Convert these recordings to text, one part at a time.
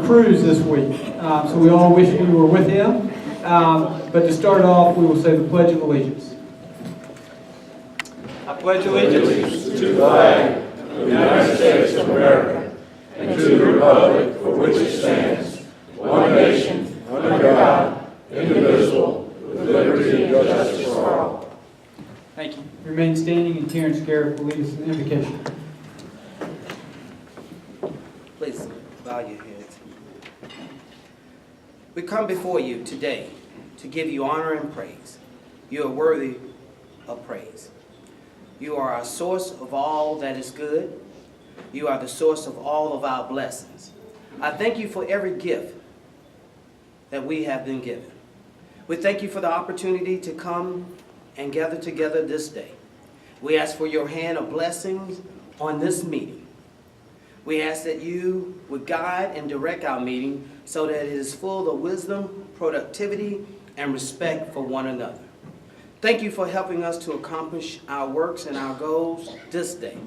cruise this week, so we all wish we were with him. But to start off, we will say the Pledge of Allegiance. I pledge allegiance to the flag of the United States of America and to the republic for which it stands, one nation, under God, indivisible, with liberty and justice for all. Thank you. Remain standing, and Terrence Garrett will lead us in the invocation. Please bow your heads. We come before you today to give you honor and praise. You are worthy of praise. You are our source of all that is good. You are the source of all of our blessings. I thank you for every gift that we have been given. We thank you for the opportunity to come and gather together this day. We ask for your hand of blessings on this meeting. We ask that you would guide and direct our meeting so that it is full of wisdom, productivity, and respect for one another. Thank you for helping us to accomplish our works and our goals this day.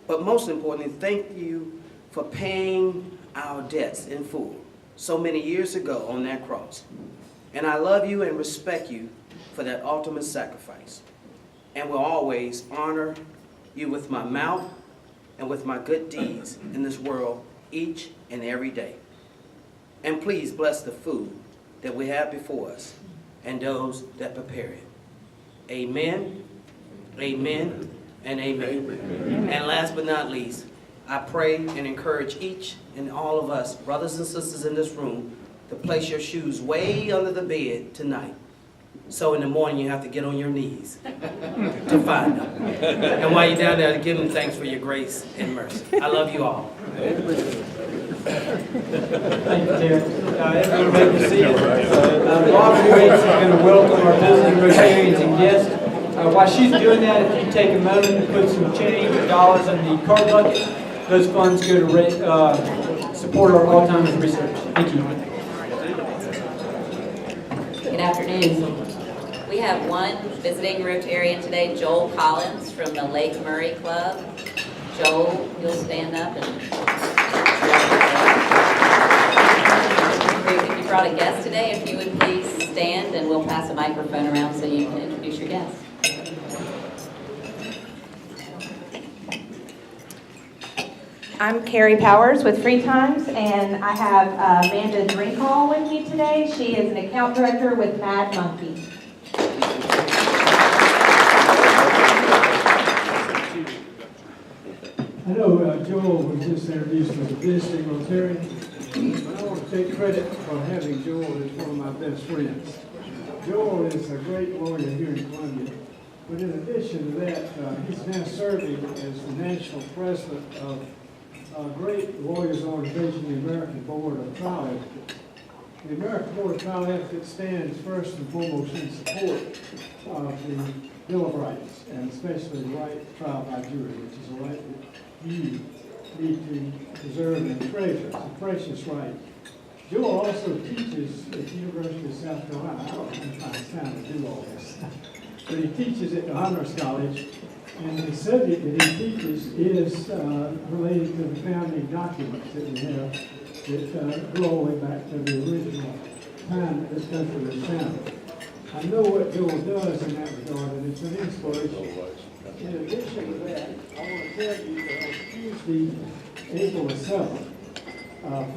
But most importantly, thank you for paying our debts in full so many years ago on that cross. And I love you and respect you for that ultimate sacrifice. And will always honor you with my mouth and with my good deeds in this world each and every day. And please bless the food that we have before us and those that prepare it. Amen, amen, and amen. Amen. And last but not least, I pray and encourage each and all of us, brothers and sisters in this room, to place your shoes way under the bed tonight. So in the morning you have to get on your knees to find them. And while you're down there, give them thanks for your grace and mercy. I love you all. Thank you, Terrence. Everyone may be seated. Robin Waits is going to welcome our visiting Rotarians and guests. While she's doing that, if you take a moment to put some change or dollars in the card bucket, those funds go to support our Alzheimer's research. Thank you. Good afternoon. We have one visiting Rotarian today, Joel Collins from the Lake Murray Club. Joel, you'll stand up and if you brought a guest today, if you would please stand and we'll pass a microphone around so you can introduce your guest. I'm Carrie Powers with Free Times, and I have Amanda Drinkhall with me today. She is an account director with Mad Monkey. I know Joel was just introduced as a visiting Rotarian, but I want to take credit for having Joel as one of my best friends. Joel is a great lawyer here in Columbia, but in addition to that, he's now serving as the national president of a great lawyers organization, the American Board of Trial Advocates. The American Board of Trial Advocates stands first and foremost in support of the Bill of Rights, and especially the right to trial by jury, which is a right that you need to preserve and treasure. It's a precious right. Joel also teaches at the University of South Carolina. I don't know if I have time to do all this, but he teaches at the Honors College. And the subject that he teaches is related to the founding documents that we have that go all the way back to the original time that this country was founded. I know what Joel does in that regard, and it's an inspiration. In addition to that, I want to tell you that on Tuesday, April the 7th,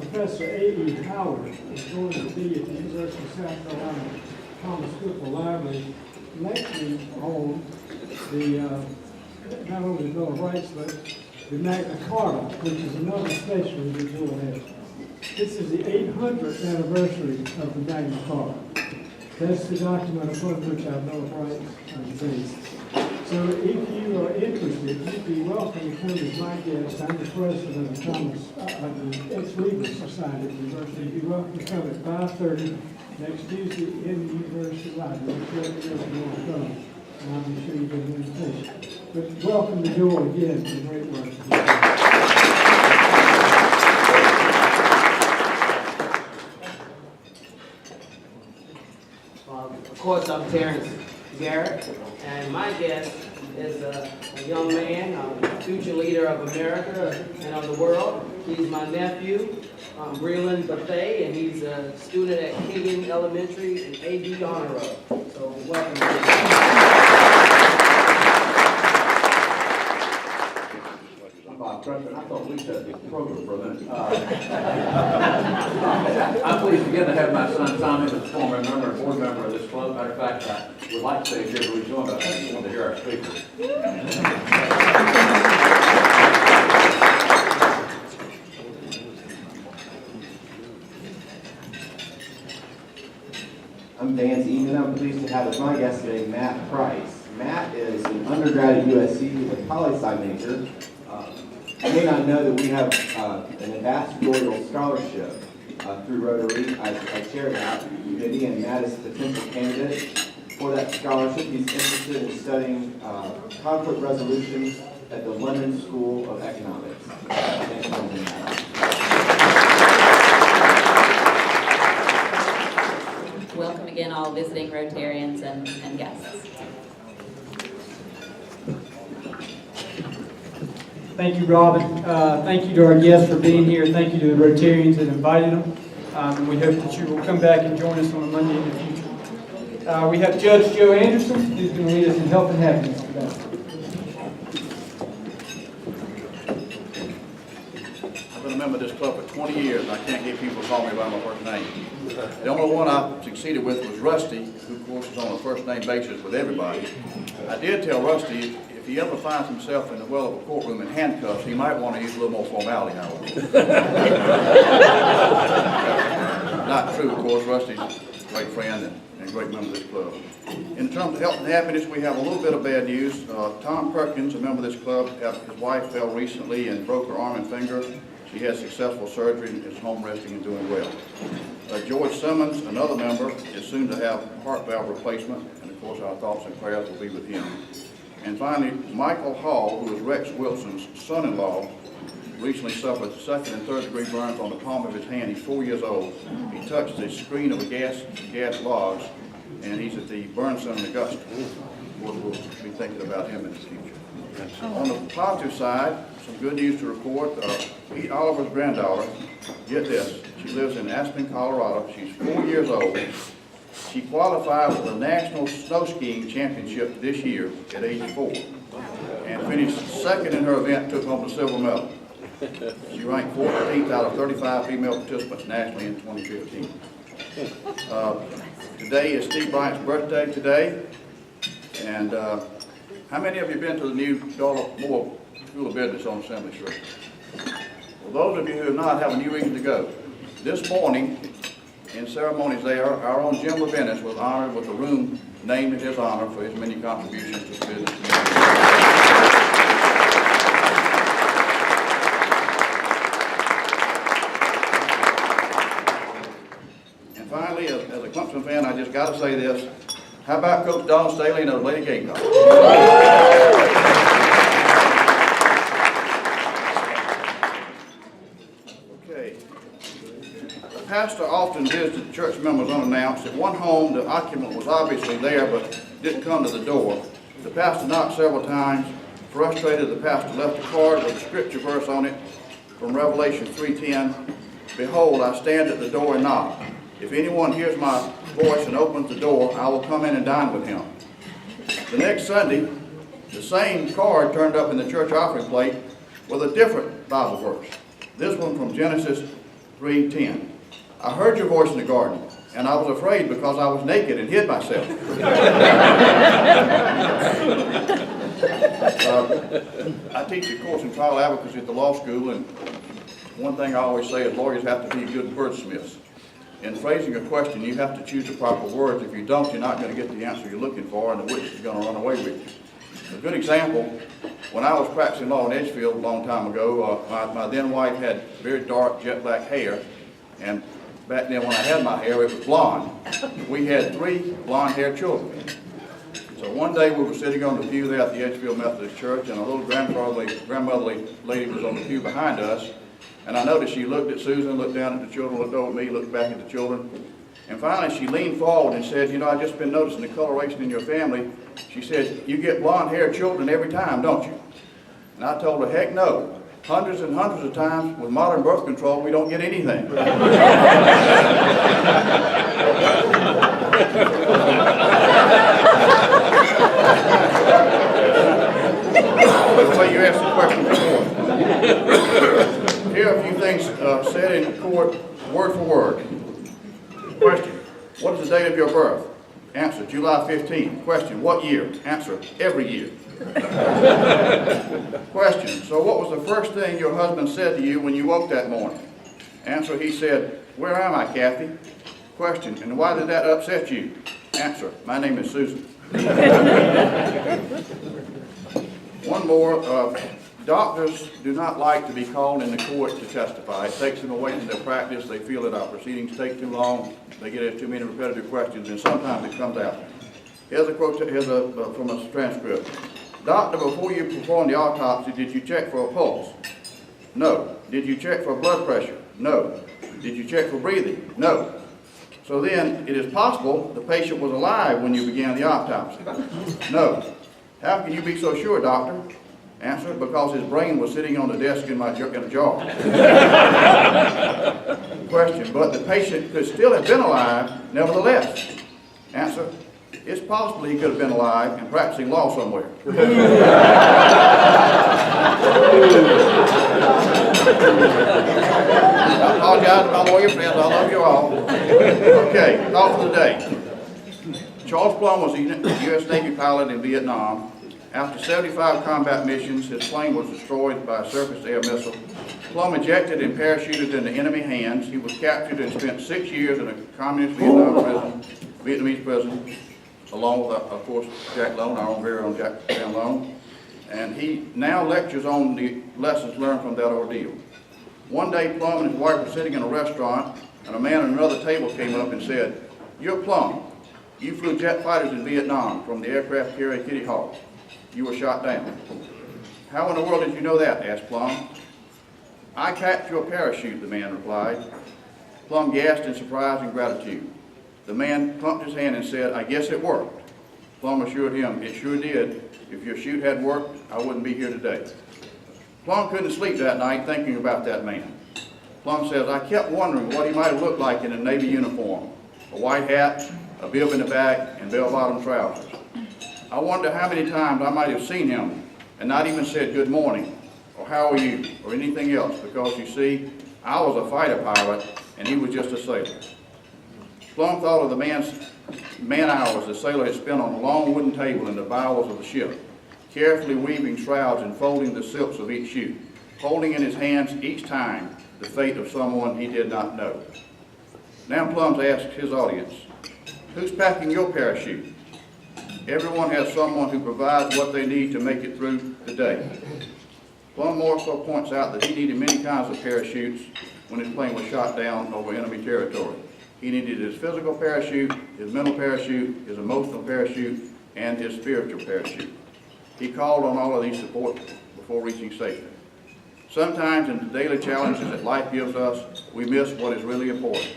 Professor A.E. Howard is going to be at the University of South Carolina Thomas Cooper Library lecturing on the not only the Bill of Rights, but the Magna Carta, which is another specialty that Joel has. This is the 800th anniversary of the Magna Carta. That's the document upon which our Bill of Rights is based. So if you are interested, you'd be welcome to come as my guest. I'm the president of the Ex-Legal Society at the University. You'd be welcome to come at 5:30 next Tuesday in the University Library. If you want to come, and I'll be sure you get an invitation. But welcome to Joel again for the great work. Of course, I'm Terrence Garrett, and my guest is a young man, a future leader of America and of the world. He's my nephew, Breland Buffet, and he's a student at Keegan Elementary and AD Honor Roll. So welcome. President, I thought we set the program for a minute. I'm pleased again to have my son Tommy, the former member and board member of this club. Matter of fact, I would like to say if you ever joined us, I just wanted to hear our speaker. I'm Vance Eamon. I'm pleased to have as my guest today Matt Price. Matt is an undergrad at USC with a poli-sci major. You may not know that we have an ambassadorial scholarship through Rotary. I chair that committee, and Matt is a potential candidate for that scholarship. He's interested in studying conflict resolution at the London School of Economics. Thanks for coming, Matt. Welcome again, all visiting Rotarians and guests. Thank you, Robin. Thank you to our guests for being here. Thank you to the Rotarians that invited them. And we hope that you will come back and join us on a Monday in the future. We have Judge Joe Anderson, who's going to lead us in health and happiness today. I've been a member of this club for 20 years, and I can't get people to call me by my first name. The only one I succeeded with was Rusty, who of course is on a first name basis with everybody. I did tell Rusty, if he ever finds himself in the well of a courtroom in handcuffs, he might want to use a little more formality, however. Not true, of course. Rusty's a great friend and great member of this club. In terms of health and happiness, we have a little bit of bad news. Tom Perkins, a member of this club, his wife fell recently and broke her arm and finger. She had successful surgery and is home resting and doing well. George Simmons, another member, is soon to have heart valve replacement, and of course our thoughts and prayers will be with him. And finally, Michael Hall, who is Rex Wilson's son-in-law, recently suffered second and third degree burns on the palm of his hand. He's 4 years old. He touched the screen of a gas logs, and he's at the burn center in Augusta. We'll be thinking about him in the future. On the positive side, some good news to report. Pete Oliver's granddaughter, get this, she lives in Aspen, Colorado. She's 4 years old. She qualified for the National Snow Skiing Championship this year at age 4 and finished second in her event, took home the silver medal. She ranked 14th out of 35 female participants nationally in 2015. Today is Steve Bryant's birthday today. And how many of you have been to the new Dollar Moore School of Business on Assembly Street? Well, those of you who have not have a new reason to go. This morning, in ceremonies there, our own Jim Levinas was honored with a room named in his honor for his many contributions to the business community. And finally, as a Clemson fan, I just got to say this. How about Coach Don Staley and those Lady Gamecocks? The pastor often visited church members unannounced. At one home, the occupant was obviously there but didn't come to the door. The pastor knocked several times. Frustrated, the pastor left a card with a scripture verse on it from Revelation 3:10. Behold, I stand at the door and knock. If anyone hears my voice and opens the door, I will come in and dine with him. The next Sunday, the same card turned up in the church offering plate with a different Bible verse. This one from Genesis 3:10. I heard your voice in the garden, and I was afraid because I was naked and hid myself. I teach a course in trial advocacy at the law school, and one thing I always say is lawyers have to be good wordsmiths. In phrasing a question, you have to choose the proper words. If you don't, you're not going to get the answer you're looking for, and the witness is going to run away with you. A good example, when I was practicing law in Edgefield a long time ago, my then wife had very dark jet black hair, and back then when I had my hair, it was blonde. We had 3 blonde-haired children. So one day we were sitting on the pew there at the Edgefield Methodist Church, and a little grandmotherly lady was on the pew behind us, and I noticed she looked at Susan, looked down at the children, looked over at me, looked back at the children, and finally she leaned forward and said, you know, I've just been noticing the coloration in your family. She said, you get blonde-haired children every time, don't you? And I told her, heck no. Hundreds and hundreds of times with modern birth control, we don't get anything. The way you asked the question before. Here are a few things said in court, word for word. Question, what is the date of your birth? Answer, July 15th. Question, what year? Answer, every year. Question, so what was the first thing your husband said to you when you woke that morning? Answer, he said, where am I, Kathy? Question, and why did that upset you? Answer, my name is Susan. One more, doctors do not like to be called in the court to testify. It takes them away from their practice. They feel that our proceedings take too long. They get asked too many repetitive questions, and sometimes it comes out. Here's a quote from a transcript. Doctor, before you performed the autopsy, did you check for a pulse? No. Did you check for blood pressure? No. Did you check for breathing? No. So then, it is possible the patient was alive when you began the autopsy? No. How can you be so sure, doctor? Answer, because his brain was sitting on the desk in a jar. Question, but the patient could still have been alive nevertheless. Answer, it's possible he could have been alive and practicing law somewhere. I apologize to my lawyer friends, I love you all. Okay, thought for the day. Charles Plum was a U.S. Navy pilot in Vietnam. After 75 combat missions, his plane was destroyed by a surface-to-air missile. Plum ejected and parachuted into enemy hands. He was captured and spent 6 years in a communist Vietnamese prison, along with, of course, Jack Lone, our own very own Jack Lone. And he now lectures on the lessons learned from that ordeal. One day, Plum and his wife were sitting in a restaurant, and a man at another table came up and said, "You're Plum. You flew jet fighters in Vietnam from the aircraft carrier Kitty Hawk. You were shot down." "How in the world did you know that?" asked Plum. "I packed your parachute," the man replied. Plum gasped in surprise and gratitude. The man pumped his hand and said, "I guess it worked." Plum assured him, "It sure did. If your chute had worked, I wouldn't be here today." Plum couldn't sleep that night thinking about that man. Plum says, "I kept wondering what he might have looked like in a Navy uniform, a white hat, a bib in the back, and bell-bottom trousers. I wonder how many times I might have seen him and not even said good morning, or how are you, or anything else, because you see, I was a fighter pilot and he was just a sailor." Plum thought of the man hours the sailor had spent on a long wooden table in the bowels of the ship, carefully weaving shrouds and folding the silks of each chute, holding in his hands each time the fate of someone he did not know. Now Plum asked his audience, "Who's packing your parachute?" Everyone has someone who provides what they need to make it through the day. Plum also points out that he needed many kinds of parachutes when his plane was shot down over enemy territory. He needed his physical parachute, his mental parachute, his emotional parachute, and his spiritual parachute. He called on all of these supports before reaching safety. Sometimes in the daily challenges that life gives us, we miss what is really important.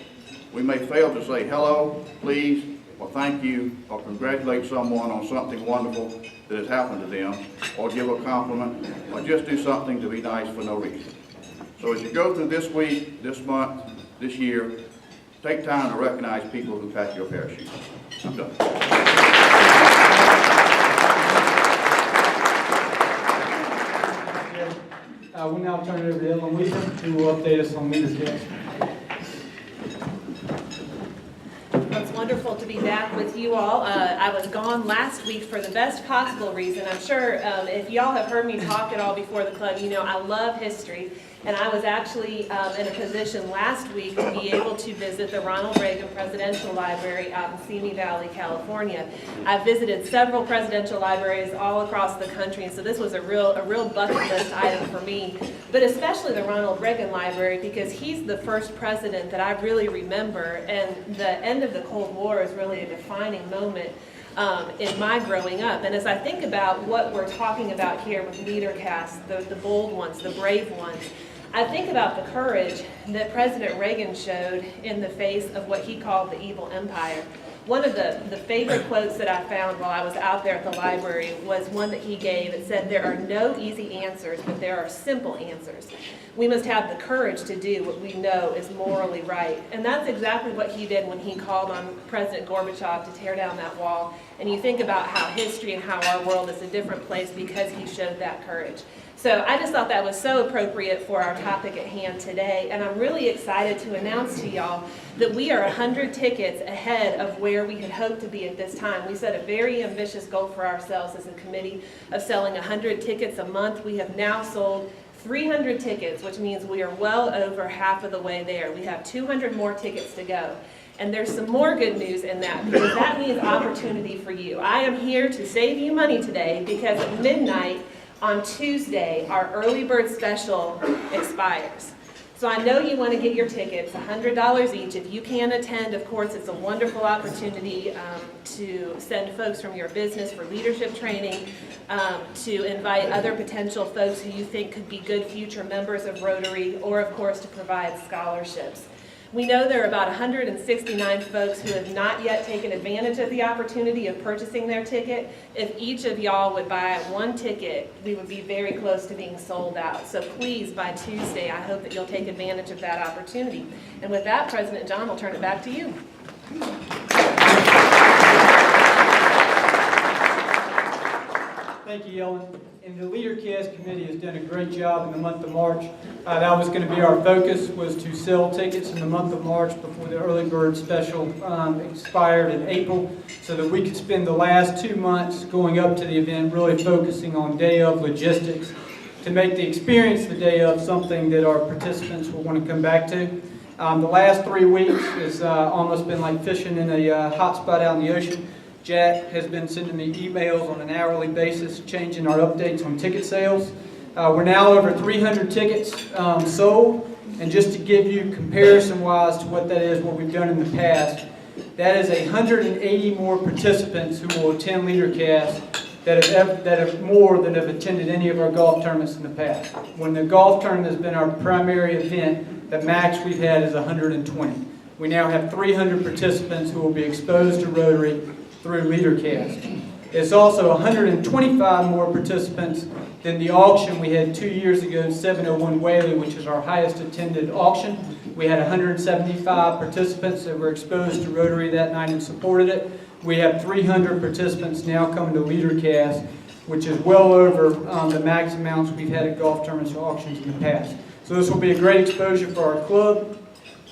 We may fail to say hello, please, or thank you, or congratulate someone on something wonderful that has happened to them, or give a compliment, or just do something to be nice for no reason. So as you go through this week, this month, this year, take time to recognize people who pack your parachute. I'm done. We'll now turn it over to Ellen Weaver, who will update us on Leaders Guest. It's wonderful to be back with you all. I was gone last week for the best possible reason. I'm sure if y'all have heard me talk at all before the club, you know I love history. And I was actually in a position last week to be able to visit the Ronald Reagan Presidential Library out in Simi Valley, California. I've visited several presidential libraries all across the country, and so this was a real bucket list item for me. But especially the Ronald Reagan Library, because he's the first president that I really remember, and the end of the Cold War is really a defining moment in my growing up. And as I think about what we're talking about here with leader casts, the bold ones, the brave ones, I think about the courage that President Reagan showed in the face of what he called the evil empire. One of the favorite quotes that I found while I was out there at the library was one that he gave. It said, "There are no easy answers, but there are simple answers. We must have the courage to do what we know is morally right." And that's exactly what he did when he called on President Gorbachev to tear down that wall. And you think about how history and how our world is a different place because he showed that courage. So I just thought that was so appropriate for our topic at hand today, and I'm really excited to announce to y'all that we are 100 tickets ahead of where we had hoped to be at this time. We set a very ambitious goal for ourselves as a committee of selling 100 tickets a month. We have now sold 300 tickets, which means we are well over half of the way there. We have 200 more tickets to go. And there's some more good news in that, because that means opportunity for you. I am here to save you money today, because at midnight on Tuesday, our early bird special expires. So I know you want to get your tickets, $100 each. If you can attend, of course, it's a wonderful opportunity to send folks from your business for leadership training, to invite other potential folks who you think could be good future members of Rotary, or of course to provide scholarships. We know there are about 169 folks who have not yet taken advantage of the opportunity of purchasing their ticket. If each of y'all would buy one ticket, we would be very close to being sold out. So please, by Tuesday, I hope that you'll take advantage of that opportunity. And with that, President John, I'll turn it back to you. Thank you, Ellen. And the LeaderCast committee has done a great job in the month of March. That was going to be our focus, was to sell tickets in the month of March before the early bird special expired in April, so that we could spend the last 2 months going up to the event really focusing on day of logistics to make the experience the day of something that our participants will want to come back to. The last 3 weeks has almost been like fishing in a hot spot out in the ocean. Jack has been sending me emails on an hourly basis, changing our updates on ticket sales. We're now over 300 tickets sold, and just to give you comparison-wise to what that is, what we've done in the past, that is 180 more participants who will attend LeaderCast that have more than have attended any of our golf tournaments in the past. When the golf tournament has been our primary event, the max we've had is 120. We now have 300 participants who will be exposed to Rotary through LeaderCast. It's also 125 more participants than the auction we had 2 years ago, 701 Whaley, which is our highest attended auction. We had 175 participants that were exposed to Rotary that night and supported it. We have 300 participants now coming to LeaderCast, which is well over the max amounts we've had at golf tournaments or auctions in the past. So this will be a great exposure for our club.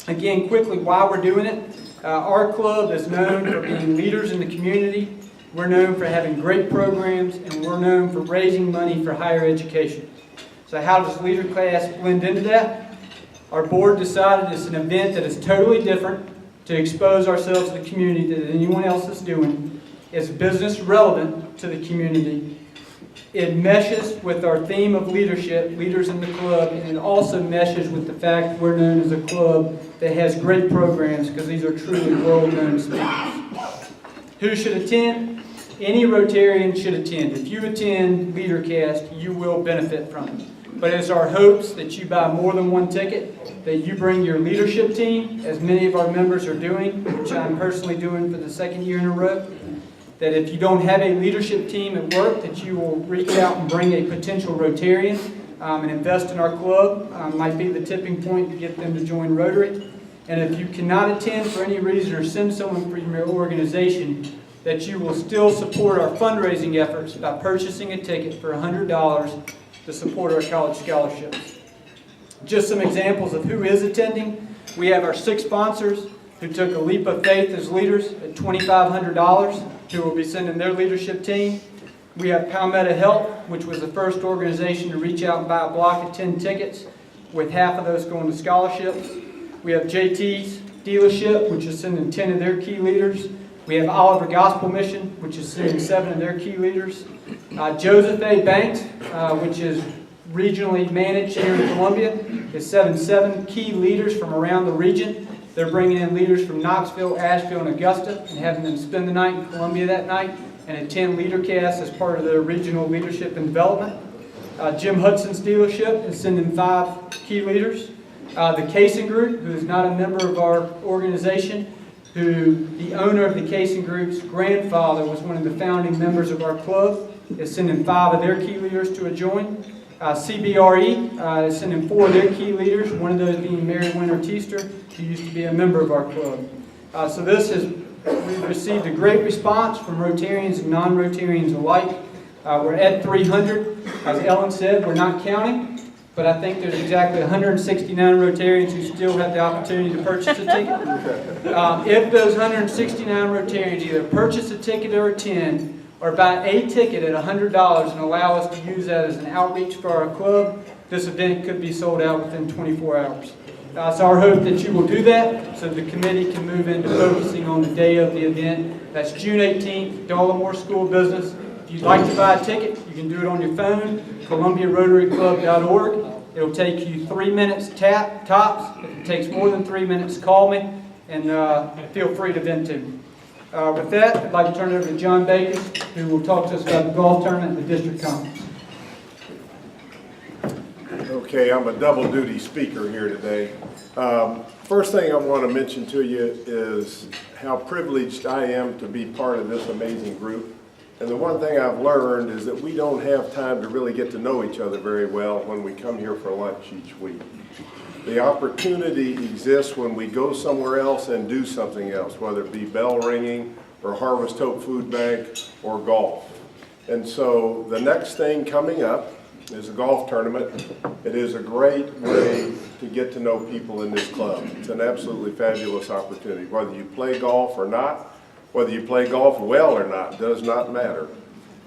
Again, quickly, why we're doing it. Our club is known for being leaders in the community. We're known for having great programs, and we're known for raising money for higher education. So how does LeaderCast blend into that? Our board decided it's an event that is totally different to expose ourselves to the community that anyone else is doing. It's business relevant to the community. It meshes with our theme of leadership, leaders in the club, and it also meshes with the fact we're known as a club that has great programs, because these are truly world-known speakers. Who should attend? Any Rotarian should attend. If you attend LeaderCast, you will benefit from it. But it's our hopes that you buy more than one ticket, that you bring your leadership team, as many of our members are doing, which I'm personally doing for the 2nd year in a row. That if you don't have a leadership team at work, that you will reach out and bring a potential Rotarian and invest in our club. Might be the tipping point to get them to join Rotary. And if you cannot attend for any reason or send someone from your organization, that you will still support our fundraising efforts by purchasing a ticket for $100 to support our college scholarships. Just some examples of who is attending. We have our 6 sponsors who took a leap of faith as leaders at $2,500, who will be sending their leadership team. We have Palmetto Health, which was the first organization to reach out and buy a block of 10 tickets, with half of those going to scholarships. We have JT's Dealership, which is sending 10 of their key leaders. We have Oliver Gospel Mission, which is sending 7 of their key leaders. Joseph A. Banks, which is regionally managed here in Columbia, is sending 7 key leaders from around the region. They're bringing in leaders from Knoxville, Asheville, and Augusta, and having them spend the night in Columbia that night and attend LeaderCast as part of their regional leadership and development. Jim Hudson's Dealership is sending 5 key leaders. The Casing Group, who is not a member of our organization, who the owner of the Casing Group's grandfather was one of the founding members of our club, is sending 5 of their key leaders to join. CBRE is sending 4 of their key leaders, one of those being Mary Winter Teester, who used to be a member of our club. We've received a great response from Rotarians and non-Rotarians alike. We're at 300. As Ellen said, we're not counting, but I think there's exactly 169 Rotarians who still have the opportunity to purchase a ticket. If those 169 Rotarians either purchase a ticket or attend, or buy a ticket at $100 and allow us to use that as an outreach for our club, this event could be sold out within 24 hours. It's our hope that you will do that so the committee can move into focusing on the day of the event. That's June 18th, Dollamore School of Business. If you'd like to buy a ticket, you can do it on your phone, ColumbiaRotaryClub.org. It'll take you 3 minutes tops. If it takes more than 3 minutes, call me, and feel free to vent to me. With that, I'd like to turn it over to John Baker, who will talk to us about the golf tournament and the district conference. Okay, I'm a double duty speaker here today. First thing I want to mention to you is how privileged I am to be part of this amazing group. And the one thing I've learned is that we don't have time to really get to know each other very well when we come here for lunch each week. The opportunity exists when we go somewhere else and do something else, whether it be bell ringing or Harvest Hope Food Bank or golf. And so the next thing coming up is a golf tournament. It is a great way to get to know people in this club. It's an absolutely fabulous opportunity. Whether you play golf or not, whether you play golf well or not, does not matter.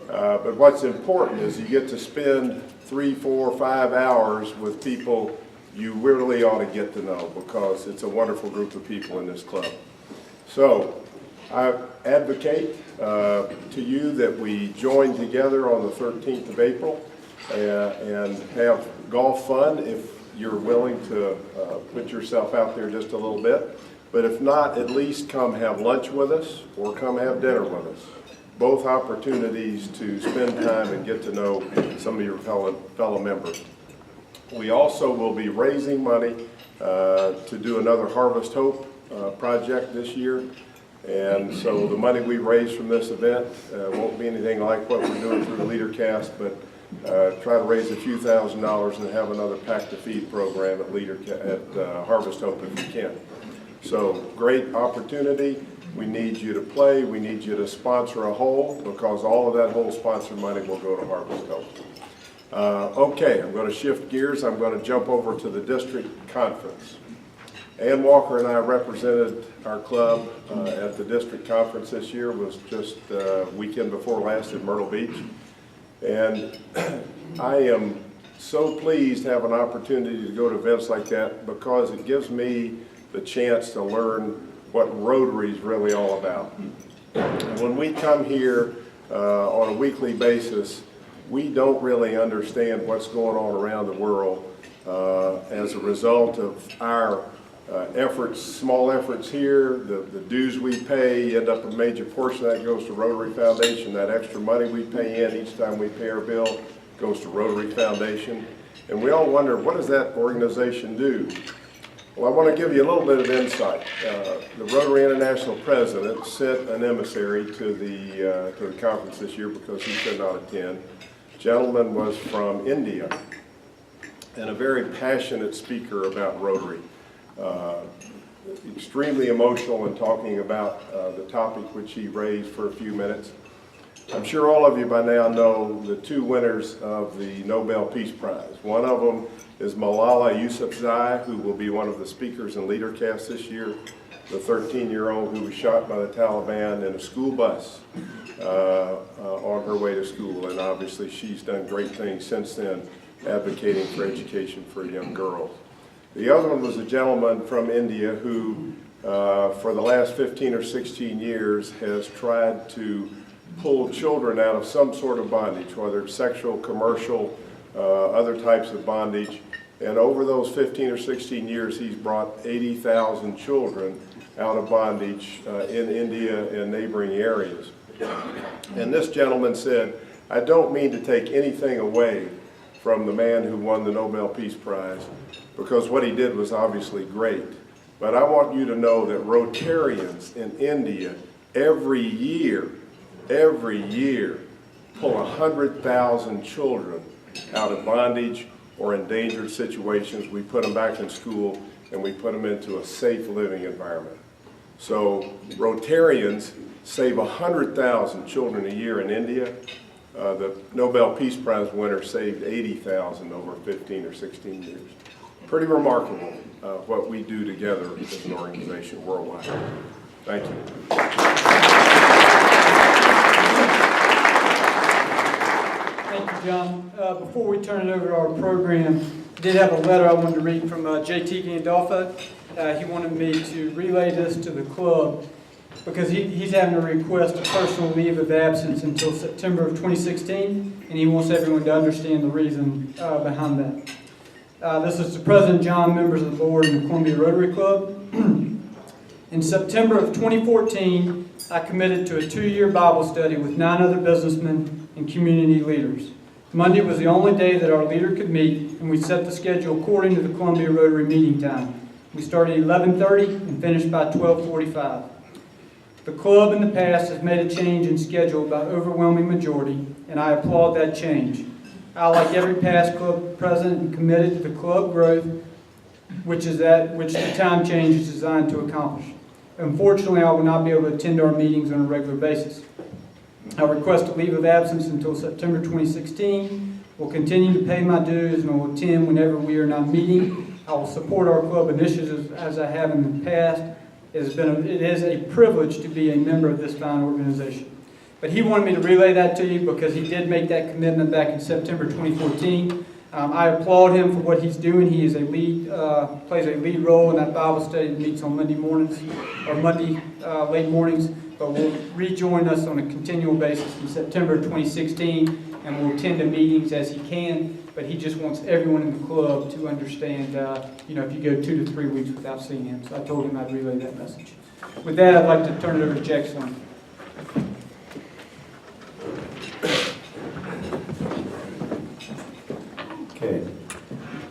But what's important is you get to spend 3, 4, 5 hours with people you really ought to get to know, because it's a wonderful group of people in this club. So I advocate to you that we join together on the 13th of April and have golf fun if you're willing to put yourself out there just a little bit. But if not, at least come have lunch with us or come have dinner with us. Both opportunities to spend time and get to know some of your fellow members. We also will be raising money to do another Harvest Hope project this year. And so the money we raise from this event won't be anything like what we're doing through the LeaderCast, but try to raise a few $1,000s and have another Pack to Feed program at Harvest Hope if we can. So great opportunity. We need you to play. We need you to sponsor a hole, because all of that whole sponsor money will go to Harvest Hope. Okay, I'm going to shift gears. I'm going to jump over to the district conference. Ann Walker and I represented our club at the district conference this year. It was just weekend before last in Myrtle Beach. And I am so pleased to have an opportunity to go to events like that, because it gives me the chance to learn what Rotary is really all about. And when we come here on a weekly basis, we don't really understand what's going on around the world as a result of our efforts, small efforts here. The dues we pay, end up a major portion of that goes to Rotary Foundation. That extra money we pay in each time we pay our bill goes to Rotary Foundation. And we all wonder, what does that organization do? Well, I want to give you a little bit of insight. The Rotary International president sent an emissary to the conference this year because he could not attend. The gentleman was from India and a very passionate speaker about Rotary. Extremely emotional in talking about the topic which he raised for a few minutes. I'm sure all of you by now know the 2 winners of the Nobel Peace Prize. One of them is Malala Yousafzai, who will be one of the speakers in LeaderCast this year, the 13-year-old who was shot by the Taliban in a school bus on her way to school. And obviously she's done great things since then, advocating for education for young girls. The other one was a gentleman from India who, for the last 15 or 16 years, has tried to pull children out of some sort of bondage, whether it's sexual, commercial, other types of bondage. And over those 15 or 16 years, he's brought 80,000 children out of bondage in India and neighboring areas. And this gentleman said, I don't mean to take anything away from the man who won the Nobel Peace Prize, because what he did was obviously great. but I want you to know that Rotarians in India every year, pull 100,000 children out of bondage or endangered situations. We put them back in school and we put them into a safe living environment. So Rotarians save 100,000 children a year in India. The Nobel Peace Prize winner saved 80,000 over 15 or 16 years. Pretty remarkable what we do together as an organization worldwide. Thank you. Thank you, John. Before we turn it over to our program, I did have a letter I wanted to read from J.T. Gandolfo. He wanted me to relay this to the club because he's having to request a personal leave of absence until September of 2016, and he wants everyone to understand the reason behind that. This is to President John, members of the board, and the Columbia Rotary Club. In September of 2014, I committed to a 2-year Bible study with 9 other businessmen and community leaders. Monday was the only day that our leader could meet, and we set the schedule according to the Columbia Rotary meeting time. We started at 11:30 and finished by 12:45. The club in the past has made a change in schedule by overwhelming majority, and I applaud that change. I, like every past club president, am committed to the club growth, which the time change is designed to accomplish. Unfortunately, I will not be able to attend our meetings on a regular basis. I request a leave of absence until September 2016. Will continue to pay my dues and will attend whenever we are not meeting. I will support our club initiatives as I have in the past. It is a privilege to be a member of this fine organization. But he wanted me to relay that to you because he did make that commitment back in September 2014. I applaud him for what he's doing. He is plays a lead role in that Bible study that meets on Monday mornings or Monday late mornings, but will rejoin us on a continual basis in September 2016, and will attend the meetings as he can. But he just wants everyone in the club to understand, if you go 2 to 3 weeks without seeing him. So I told him I'd relay that message. With that, I'd like to turn it over to Jack Swain. Okay.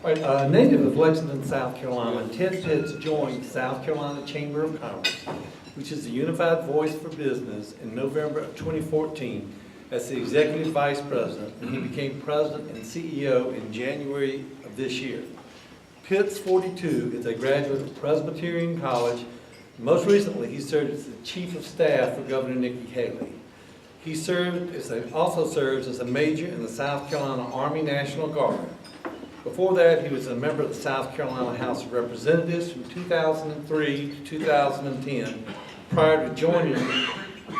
All right, native of Lexington, South Carolina, Ted Pitts joined South Carolina Chamber of Commerce, which is the unified voice for business, in November of 2014 as the executive vice president, and he became president and CEO in January of this year. Pitts, 42, is a graduate of Presbyterian College. Most recently, he served as the chief of staff for Governor Nikki Haley. He also serves as a major in the South Carolina Army National Guard. Before that, he was a member of the South Carolina House of Representatives from 2003 to 2010, prior to joining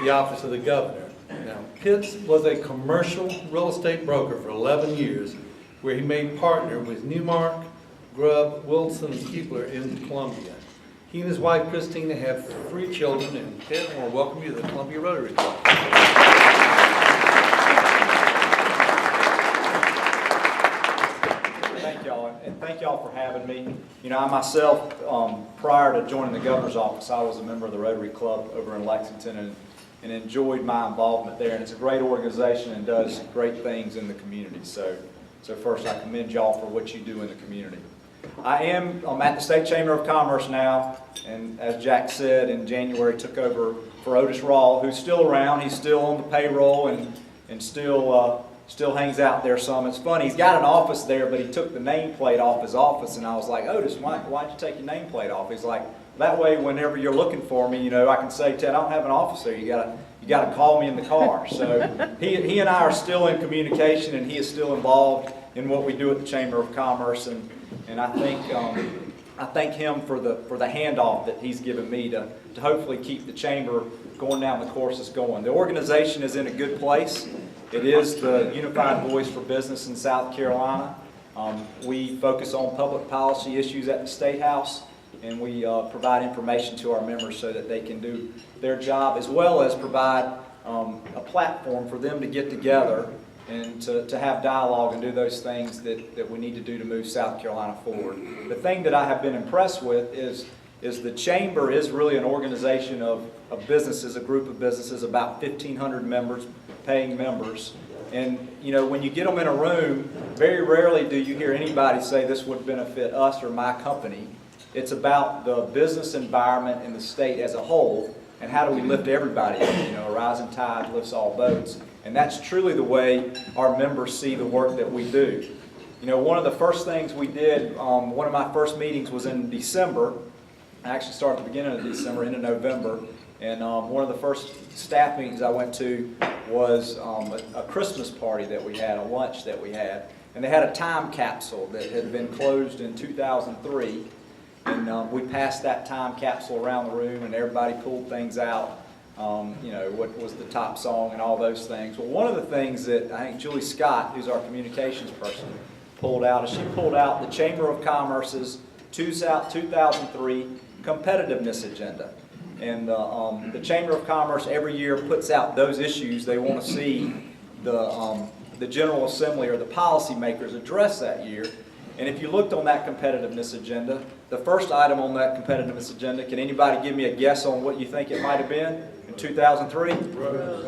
the office of the governor. Now, Pitts was a commercial real estate broker for 11 years, where he made partner with Newmark, Grubb, Wilson, and Keebler in Columbia. He and his wife, Christina, have 3 children, and Ted, I want to welcome you to the Columbia Rotary Club. Thank y'all, and thank y'all for having me. I myself, prior to joining the governor's office, I was a member of the Rotary Club over in Lexington and enjoyed my involvement there. And it's a great organization and does great things in the community. So first, I commend y'all for what you do in the community. I'm at the State Chamber of Commerce now, and as Jack said, in January took over for Otis Rawl, who's still around. He's still on the payroll and still hangs out there some. It's funny, he's got an office there, but he took the nameplate off his office, and I was like, Otis, why'd you take your nameplate off? He's like, that way, whenever you're looking for me, I can say, Ted, I don't have an office there. You gotta call me in the car. So he and I are still in communication, and he is still involved in what we do at the Chamber of Commerce, and I thank him for the handoff that he's given me to hopefully keep the chamber going down the course it's going. The organization is in a good place. It is the unified voice for business in South Carolina. We focus on public policy issues at the State House, and we provide information to our members so that they can do their job, as well as provide a platform for them to get together and to have dialogue and do those things that we need to do to move South Carolina forward. The thing that I have been impressed with is the Chamber is really an organization of businesses, a group of businesses, about 1,500 members, paying members. And when you get them in a room, very rarely do you hear anybody say this would benefit us or my company. It's about the business environment in the state as a whole, and how do we lift everybody up? You know, a rising tide lifts all boats. And that's truly the way our members see the work that we do. You know, one of the first things we did, one of my first meetings was in December. I actually started at the beginning of December into November. And one of the first staff meetings I went to was a Christmas party that we had, a lunch that we had. And they had a time capsule that had been closed in 2003. And we passed that time capsule around the room, and everybody pulled things out. You know, what was the top song and all those things. Well, one of the things that I think Julie Scott, who's our communications person, pulled out is she pulled out the Chamber of Commerce's 2003 competitiveness agenda. And the Chamber of Commerce every year puts out those issues they want to see the General Assembly or the policymakers address that year. And if you looked on that competitiveness agenda, the first item on that competitiveness agenda, can anybody give me a guess on what you think it might have been in 2003?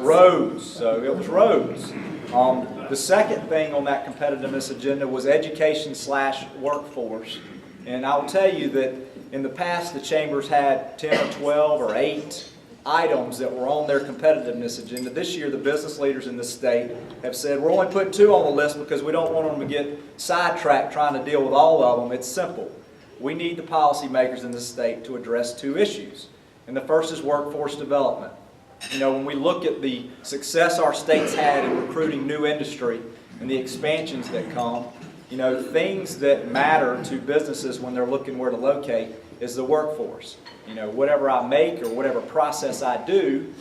Roads. So it was roads. The second thing on that competitiveness agenda was education/workforce. And I'll tell you that in the past the chambers had 10 or 12 or 8 items that were on their competitiveness agenda. This year the business leaders in the state have said we're only putting 2 on the list because we don't want them to get sidetracked trying to deal with all of them. It's simple. We need the policymakers in the state to address 2 issues. And the first is workforce development. You know, when we look at the success our state's had in recruiting new industry and the expansions that come, you know, things that matter to businesses when they're looking where to locate is the workforce. You know, whatever I make or whatever process I do,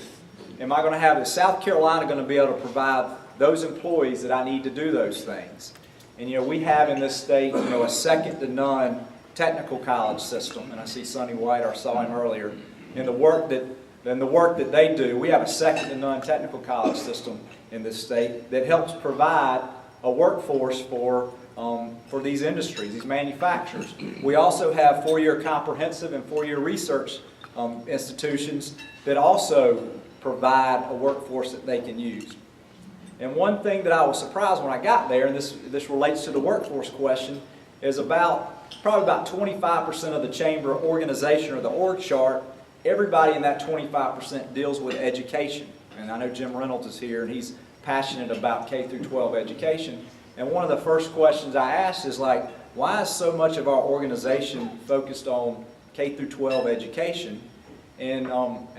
am I going to have, is South Carolina going to be able to provide those employees that I need to do those things? And, you know, we have in this state, you know, a second to none technical college system. And I see Sonny White, I saw him earlier, in the work that they do. We have a second to none technical college system in this state that helps provide a workforce for these industries, these manufacturers. We also have 4-year comprehensive and 4-year research institutions that also provide a workforce that they can use. And one thing that I was surprised when I got there, and this relates to the workforce question, is probably about 25% of the chamber organization or the org chart, everybody in that 25% deals with education. And I know Jim Reynolds is here, and he's passionate about K through 12 education. And one of the first questions I asked is like, why is so much of our organization focused on K through 12 education? And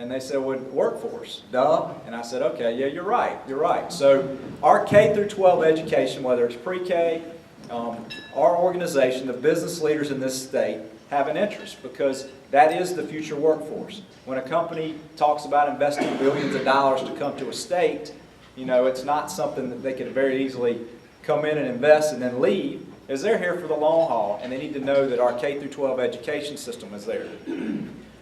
they said, well, workforce, duh. And I said, okay, yeah, you're right. So our K through 12 education, whether it's pre-K, our organization, the business leaders in this state have an interest because that is the future workforce. When a company talks about investing billions of dollars to come to a state, you know, it's not something that they could very easily come in and invest and then leave, is they're here for the long haul, and they need to know that our K through 12 education system is there.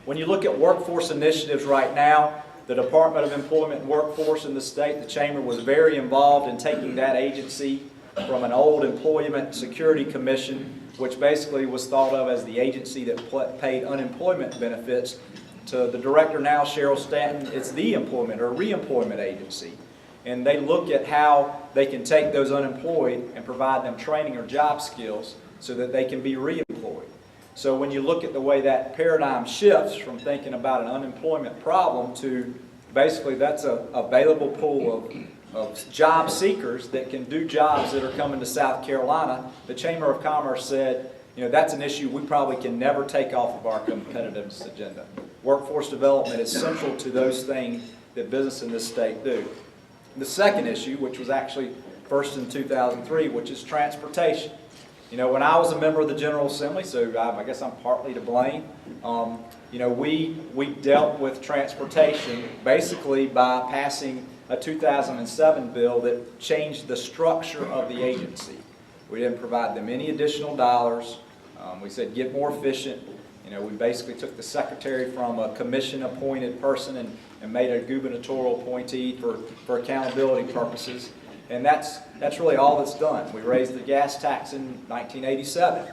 When you look at workforce initiatives right now, the Department of Employment and Workforce in the state, the Chamber was very involved in taking that agency from an old Employment Security Commission, which basically was thought of as the agency that paid unemployment benefits, to the director now, Cheryl Stanton. It's the employment or reemployment agency. And they look at how they can take those unemployed and provide them training or job skills so that they can be reemployed. So when you look at the way that paradigm shifts from thinking about an unemployment problem to basically that's an available pool of job seekers that can do jobs that are coming to South Carolina, the Chamber of Commerce said, you know, that's an issue we probably can never take off of our competitiveness agenda. Workforce development is central to those things that business in this state do. The second issue, which was actually first in 2003, which is transportation. You know, when I was a member of the General Assembly, so I guess I'm partly to blame, you know, we dealt with transportation basically by passing a 2007 bill that changed the structure of the agency. We didn't provide them any additional dollars. We said get more efficient. You know, we basically took the secretary from a commission-appointed person and made a gubernatorial appointee for accountability purposes. And that's really all that's done. We raised the gas tax in 1987,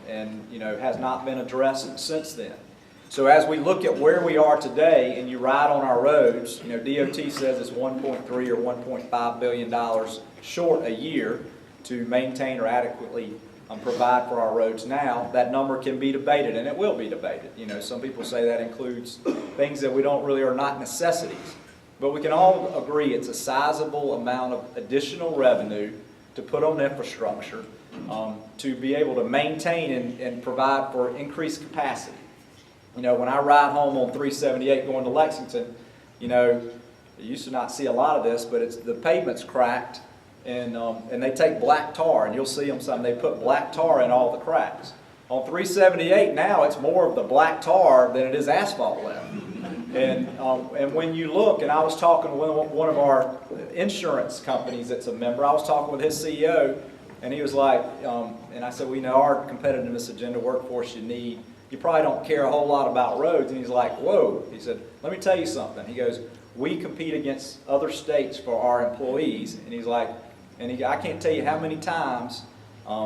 and you know, has not been addressed since then. So as we look at where we are today, and you ride on our roads, you know, DOT says it's $1.3 or $1.5 billion short a year to maintain or adequately provide for our roads now. That number can be debated, and it will be debated. You know, some people say that includes things that we don't really are not necessities. But we can all agree it's a sizable amount of additional revenue to put on infrastructure to be able to maintain and provide for increased capacity. You know, when I ride home on 378 going to Lexington, you know, you used to not see a lot of this, but it's the pavement's cracked, and they take black tar, and you'll see them some. They put black tar in all the cracks. On 378 now, it's more of the black tar than it is asphalt left. And when you look, and I was talking to one of our insurance companies that's a member, I was talking with his CEO, and he was like, and I said, well, you know, our competitiveness agenda workforce you probably don't care a whole lot about roads. And he's like, whoa. He said, let me tell you something. He goes, we compete against other states for our employees. And he's like, I can't tell you how many times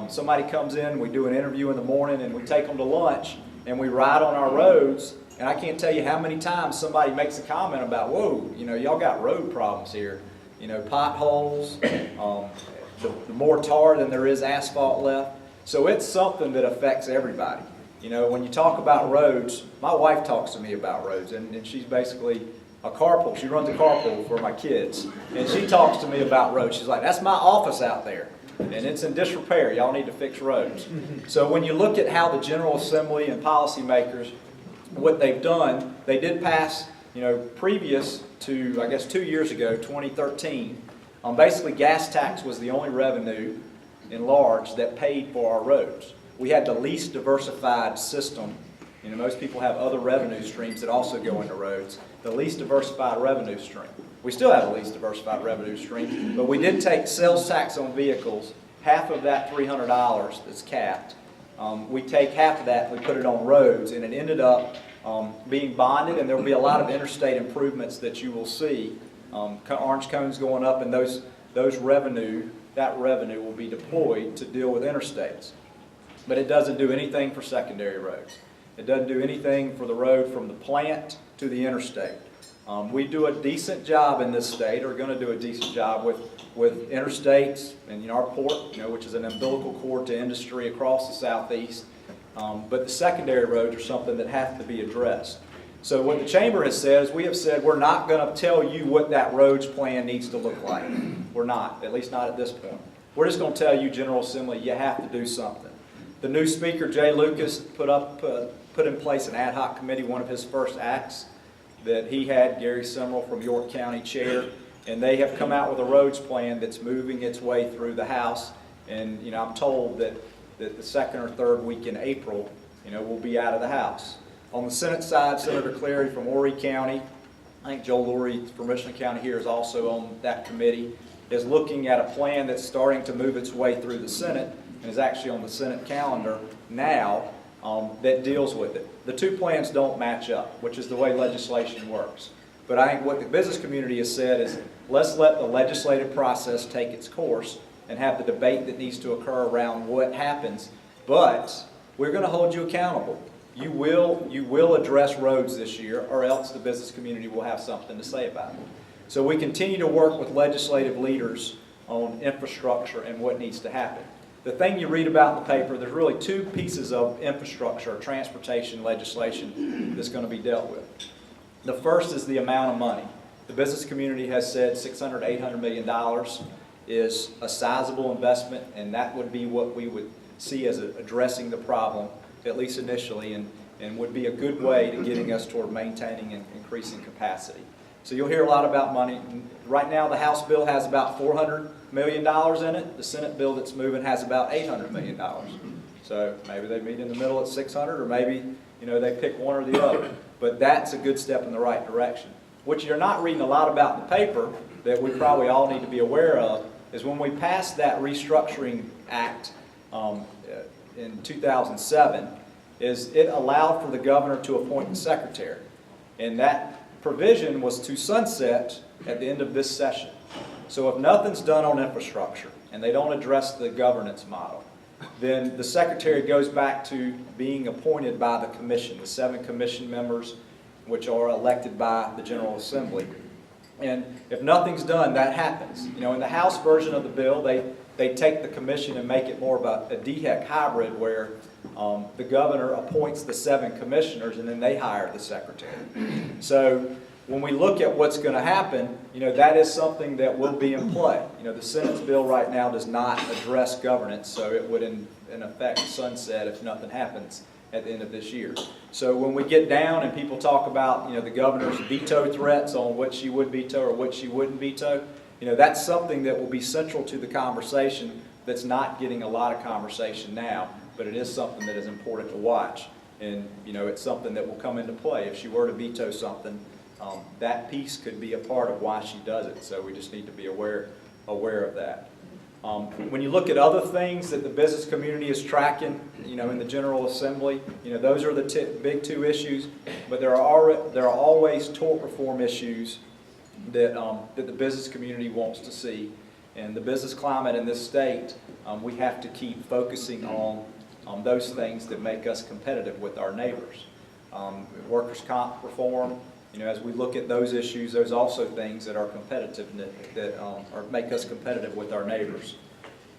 somebody comes in, we do an interview in the morning, and we take them to lunch, and we ride on our roads. And I can't tell you how many times somebody makes a comment about, whoa, you know, y'all got road problems here. You know, potholes, the more tar than there is asphalt left. So it's something that affects everybody. You know, when you talk about roads, my wife talks to me about roads, and she's basically a carpool. She runs a carpool for my kids. And she talks to me about roads. She's like, that's my office out there, and it's in disrepair. Y'all need to fix roads. So when you look at how the General Assembly and policymakers, what they've done, they did pass, you know, previous to, I guess, 2 years ago, 2013, basically gas tax was the only revenue in large that paid for our roads. We had the least diversified system. You know, most people have other revenue streams that also go into roads. The least diversified revenue stream. We still have the least diversified revenue stream, but we did take sales tax on vehicles, half of that $300 that's capped. We take half of that and we put it on roads, and it ended up being bonded, and there will be a lot of interstate improvements that you will see. Orange cones going up, and that revenue will be deployed to deal with interstates. But it doesn't do anything for secondary roads. It doesn't do anything for the road from the plant to the interstate. We do a decent job in this state, or going to do a decent job with interstates and, you know, our port, you know, which is an umbilical cord to industry across the southeast. But the secondary roads are something that have to be addressed. So what the chamber has said is we have said we're not going to tell you what that roads plan needs to look like. We're not, at least not at this point. We're just going to tell you, General Assembly, you have to do something. The new Speaker, Jay Lucas, put in place an ad hoc committee. One of his first acts that he had, Gary Summerall from York County chair, and they have come out with a roads plan that's moving its way through the House. And, you know, I'm told that the second or third week in April, you know, we'll be out of the House. On the Senate side, Senator Clary from Horry County, I think Joel Lurie from Richland County here is also on that committee, is looking at a plan that's starting to move its way through the Senate and is actually on the Senate calendar now that deals with it. The two plans don't match up, which is the way legislation works. But I think what the business community has said is let's let the legislative process take its course and have the debate that needs to occur around what happens. But we're going to hold you accountable. You will address roads this year, or else the business community will have something to say about it. So we continue to work with legislative leaders on infrastructure and what needs to happen. The thing you read about in the paper, there's really two pieces of infrastructure or transportation legislation that's going to be dealt with. The first is the amount of money. The business community has said $600 to $800 million is a sizable investment, and that would be what we would see as addressing the problem, at least initially, and would be a good way to getting us toward maintaining and increasing capacity. So you'll hear a lot about money. Right now, the House bill has about $400 million in it. The Senate bill that's moving has about $800 million. So maybe they meet in the middle at 600, or maybe, you know, they pick one or the other. But that's a good step in the right direction. What you're not reading a lot about in the paper that we probably all need to be aware of is when we passed that restructuring act in 2007, is it allowed for the governor to appoint the secretary. And that provision was to sunset at the end of this session. So if nothing's done on infrastructure and they don't address the governance model, then the secretary goes back to being appointed by the commission, the 7 commission members which are elected by the General Assembly. And if nothing's done, that happens. You know, in the House version of the bill, they take the commission and make it more of a DHEC hybrid where the governor appoints the 7 commissioners and then they hire the secretary. So when we look at what's going to happen, you know, that is something that will be in play. You know, the Senate's bill right now does not address governance, so it would in effect sunset if nothing happens at the end of this year. So when we get down and people talk about, you know, the governor's veto threats on what she would veto or what she wouldn't veto, you know, that's something that will be central to the conversation that's not getting a lot of conversation now, but it is something that is important to watch. And, you know, it's something that will come into play. If she were to veto something, that piece could be a part of why she does it. So we just need to be aware of that. When you look at other things that the business community is tracking, you know, in the General Assembly, you know, those are the big 2 issues. But there are always tort reform issues that the business community wants to see. And the business climate in this state, we have to keep focusing on those things that make us competitive with our neighbors. Workers' comp reform. You know, as we look at those issues, there's also things that are competitive, that make us competitive with our neighbors.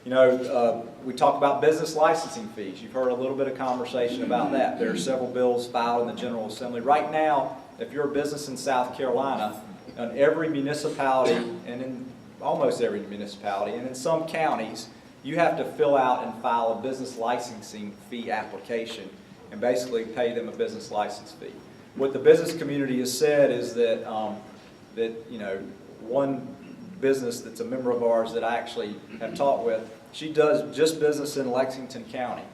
You know, we talk about business licensing fees. You've heard a little bit of conversation about that. There are several bills filed in the General Assembly. Right now, if you're a business in South Carolina, in every municipality, and in almost every municipality, and in some counties, you have to fill out and file a business licensing fee application and basically pay them a business license fee. What the business community has said is that, you know, one business that's a member of ours that I actually have talked with, she does just business in Lexington County,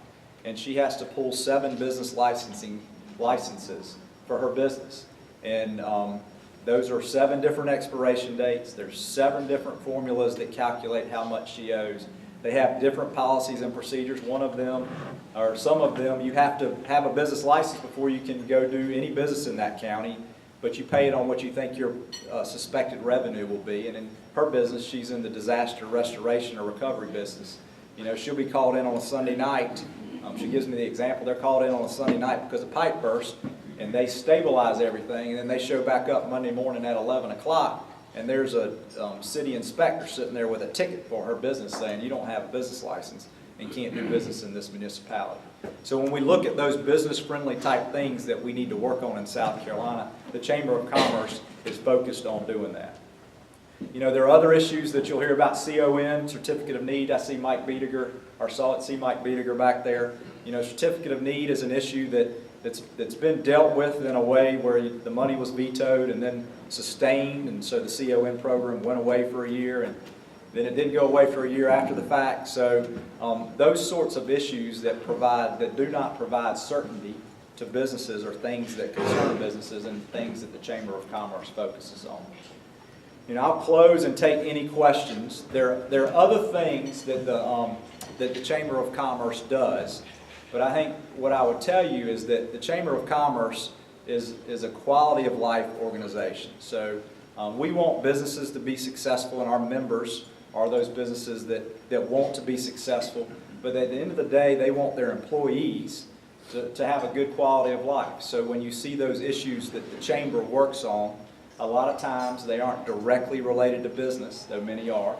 and she has to pull 7 business licenses for her business. And those are 7 different expiration dates. There's 7 different formulas that calculate how much she owes. They have different policies and procedures. One of them, or some of them, you have to have a business license before you can go do any business in that county, but you pay it on what you think your suspected revenue will be. And in her business, she's in the disaster restoration or recovery business. You know, she'll be called in on a Sunday night. She gives me the example. They're called in on a Sunday night because a pipe burst, and they stabilize everything, and then they show back up Monday morning at 11 o'clock. And there's a city inspector sitting there with a ticket for her business saying you don't have a business license and can't do business in this municipality. So when we look at those business-friendly type things that we need to work on in South Carolina, the Chamber of Commerce is focused on doing that. You know, there are other issues that you'll hear about. CON, Certificate of Need. I see Mike Biediger, or saw it, see Mike Biediger back there. You know, Certificate of Need is an issue that's been dealt with in a way where the money was vetoed and then sustained, and so the CON program went away for a year, and then it didn't go away for a year after the fact. So those sorts of issues that do not provide certainty to businesses are things that concern businesses and things that the Chamber of Commerce focuses on. You know, I'll close and take any questions. There are other things that the Chamber of Commerce does. But I think what I would tell you is that the Chamber of Commerce is a quality of life organization. So we want businesses to be successful, and our members are those businesses that want to be successful. But at the end of the day, they want their employees to have a good quality of life. So when you see those issues that the Chamber works on, a lot of times they aren't directly related to business, though many are.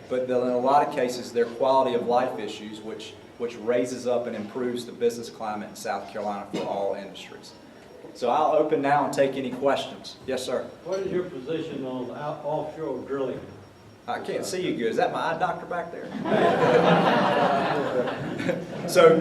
But in a lot of cases, they're quality of life issues, which raises up and improves the business climate in South Carolina for all industries. So I'll open now and take any questions. Yes, sir. What is your position on offshore drilling? I can't see you good. Is that my eye doctor back there? So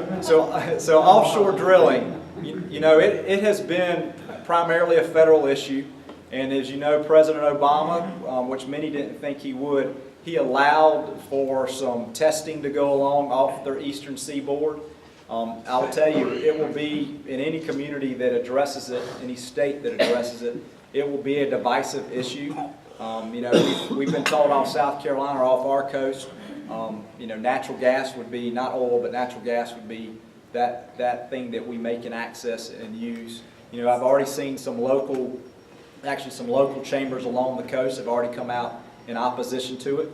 offshore drilling, you know, it has been primarily a federal issue. And as you know, President Obama, which many didn't think he would, he allowed for some testing to go along off their eastern seaboard. I will tell you, it will be in any community that addresses it, any state that addresses it, it will be a divisive issue. You know, we've been told off South Carolina or off our coast, you know, natural gas would be, not oil, but natural gas would be that thing that we make and access and use. You know, I've already seen some local chambers along the coast have already come out in opposition to it.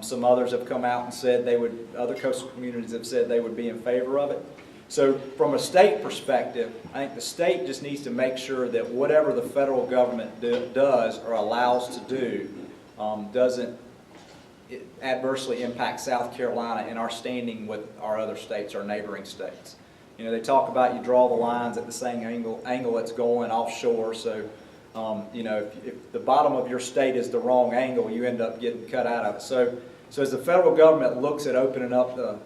Some others have come out and said other coastal communities have said they would be in favor of it. So from a state perspective, I think the state just needs to make sure that whatever the federal government does or allows to do doesn't adversely impact South Carolina in our standing with our other states, our neighboring states. You know, they talk about you draw the lines at the same angle it's going offshore. So, you know, if the bottom of your state is the wrong angle, you end up getting cut out of it. So as the federal government looks at opening up the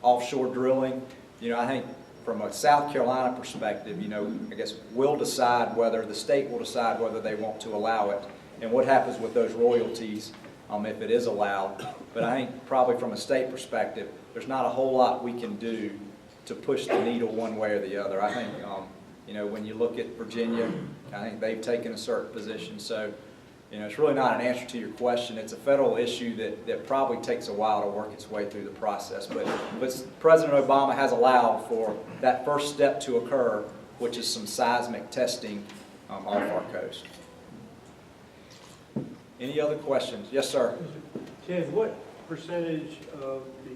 offshore drilling, you know, I think from a South Carolina perspective, you know, I guess we'll decide whether, the state will decide whether they want to allow it and what happens with those royalties if it is allowed. But I think probably from a state perspective, there's not a whole lot we can do to push the needle one way or the other. I think, you know, when you look at Virginia, I think they've taken a certain position. So, you know, it's really not an answer to your question. It's a federal issue that probably takes a while to work its way through the process. But President Obama has allowed for that first step to occur, which is some seismic testing off our coast. Any other questions? Yes, sir. Ted, what percentage of the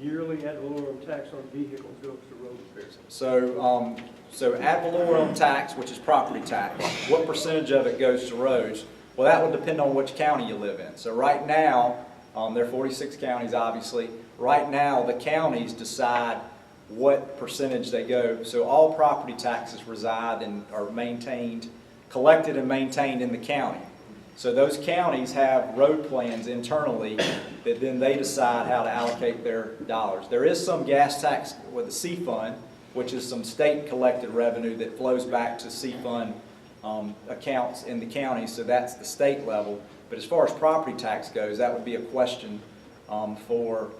yearly ad valorem tax on vehicles goes to road repairs? So ad valorem tax, which is property tax, what percentage of it goes to roads? Well, that would depend on which county you live in. So right now, there are 46 counties, obviously. Right now, the counties decide what percentage they go. So all property taxes reside and are maintained, collected and maintained in the county. So those counties have road plans internally that then they decide how to allocate their dollars. There is some gas tax with the C Fund, which is some state collected revenue that flows back to C Fund accounts in the county, so that's the state level. But as far as property tax goes, that would be a question for